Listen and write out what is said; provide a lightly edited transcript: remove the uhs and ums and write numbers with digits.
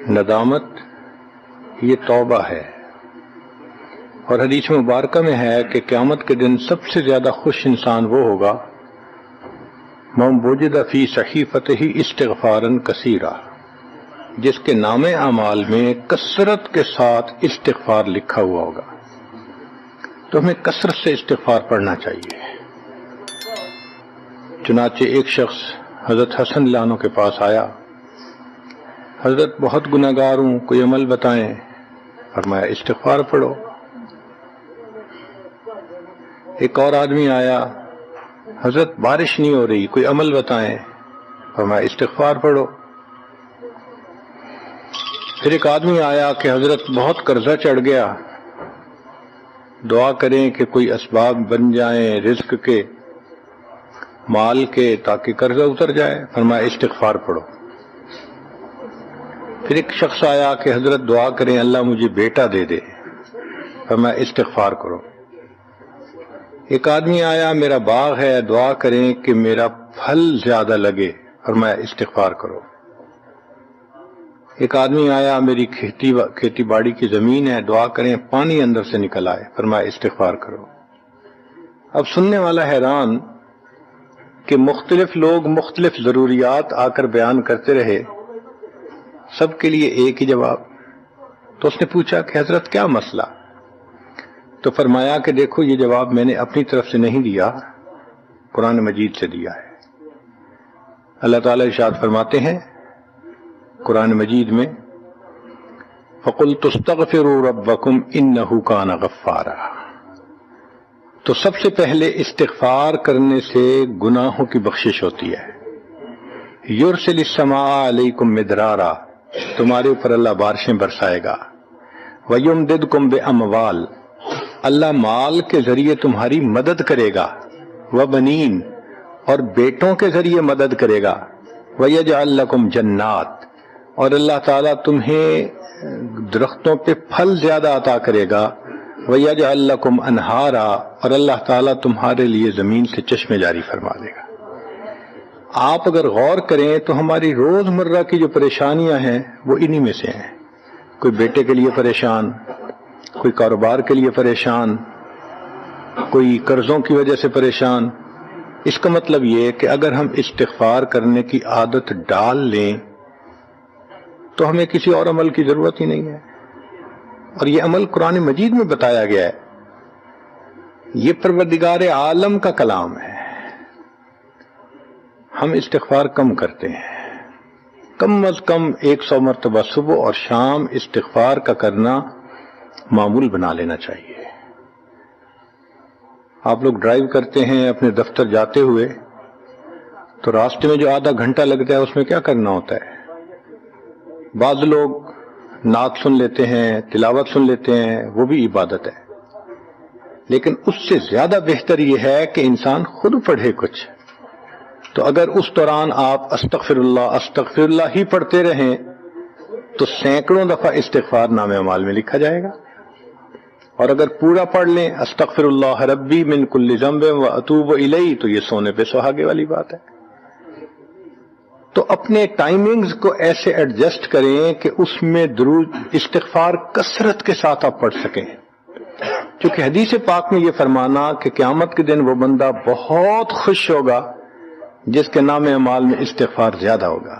ندامت یہ توبہ ہے، اور حدیث مبارکہ میں ہے کہ قیامت کے دن سب سے زیادہ خوش انسان وہ ہوگا من وجد فی صحیفتہ استغفارا کثیرا، جس کے نام اعمال میں کثرت کے ساتھ استغفار لکھا ہوا ہوگا۔ تو ہمیں کثرت سے استغفار پڑھنا چاہیے۔ چنانچہ ایک شخص حضرت حسن اللہ عنہ کے پاس آیا، حضرت بہت گناہگار ہوں، کوئی عمل بتائیں۔ فرمایا استغفار پڑھو۔ ایک اور آدمی آیا، حضرت بارش نہیں ہو رہی، کوئی عمل بتائیں۔ فرمایا استغفار پڑھو۔ پھر ایک آدمی آیا کہ حضرت بہت قرضہ چڑھ گیا، دعا کریں کہ کوئی اسباب بن جائیں رزق کے، مال کے، تاکہ قرضہ اتر جائے۔ فرمایا استغفار پڑھو۔ پھر ایک شخص آیا کہ حضرت دعا کریں اللہ مجھے بیٹا دے دے۔ فرمایا استغفار کرو۔ ایک آدمی آیا میرا باغ ہے، دعا کریں کہ میرا پھل زیادہ لگے۔ فرمایا استغفار کرو۔ ایک آدمی آیا میری کھیتی باڑی کی زمین ہے، دعا کریں پانی اندر سے نکل آئے۔ فرمایا استغفار کرو۔ اب سننے والا حیران کہ مختلف لوگ مختلف ضروریات آ کر بیان کرتے رہے، سب کے لیے ایک ہی جواب۔ تو اس نے پوچھا کہ حضرت کیا مسئلہ؟ تو فرمایا کہ دیکھو یہ جواب میں نے اپنی طرف سے نہیں دیا، قرآن مجید سے دیا ہے۔ اللہ تعالیٰ ارشاد فرماتے ہیں قرآن مجید میں فَقُلْتُ اسْتَغْفِرُوا رَبَّكُمْ إِنَّهُ كَانَ غَفَّارًا۔ تو سب سے پہلے استغفار کرنے سے گناہوں کی بخشش ہوتی ہے۔ يُرْسِلِ السَّمَاءَ عَلَيْكُمْ مِدْرَارًا، تمہارے اوپر اللہ بارشیں برسائے گا۔ وَيُمْدِدْكُمْ بِأَمْوَالٍ، اللہ مال کے ذریعے تمہاری مدد کرے گا۔ وَبَنِينَ، اور بیٹوں کے ذریعے مدد کرے گا۔ وَيَجْعَلْ لَكُمْ جَنَّاتٍ، اور اللہ تعالیٰ تمہیں درختوں پہ پھل زیادہ عطا کرے گا۔ وَيَجْعَلْ لَكُمْ أَنْهَارًا، اور اللہ تعالیٰ تمہارے لیے زمین سے چشمے جاری فرما دے گا۔ آپ اگر غور کریں تو ہماری روزمرہ کی جو پریشانیاں ہیں وہ انہی میں سے ہیں۔ کوئی بیٹے کے لیے پریشان، کوئی کاروبار کے لیے پریشان، کوئی قرضوں کی وجہ سے پریشان۔ اس کا مطلب یہ کہ اگر ہم استغفار کرنے کی عادت ڈال لیں تو ہمیں کسی اور عمل کی ضرورت ہی نہیں ہے، اور یہ عمل قرآن مجید میں بتایا گیا ہے۔ یہ پروردگار عالم کا کلام ہے۔ ہم استغفار کم کرتے ہیں، کم از کم 100 مرتبہ صبح اور شام استغفار کا کرنا معمول بنا لینا چاہیے۔ آپ لوگ ڈرائیو کرتے ہیں اپنے دفتر جاتے ہوئے، تو راستے میں جو آدھا گھنٹہ لگتا ہے اس میں کیا کرنا ہوتا ہے؟ بعض لوگ نعت سن لیتے ہیں، تلاوت سن لیتے ہیں، وہ بھی عبادت ہے، لیکن اس سے زیادہ بہتر یہ ہے کہ انسان خود پڑھے کچھ۔ تو اگر اس دوران آپ استغفر اللہ ہی پڑھتے رہیں تو سینکڑوں دفعہ استغفار نام اعمال میں لکھا جائے گا، اور اگر پورا پڑھ لیں استغفر اللہ ربی من کل ذنب واتوب الیہ، تو یہ سونے پہ سہاگے والی بات ہے۔ تو اپنے ٹائمنگز کو ایسے ایڈجسٹ کریں کہ اس میں درود استغفار کثرت کے ساتھ آپ پڑھ سکیں، کیونکہ حدیث پاک میں یہ فرمانا کہ قیامت کے دن وہ بندہ بہت خوش ہوگا جس کے نام اعمال میں استغفار زیادہ ہوگا۔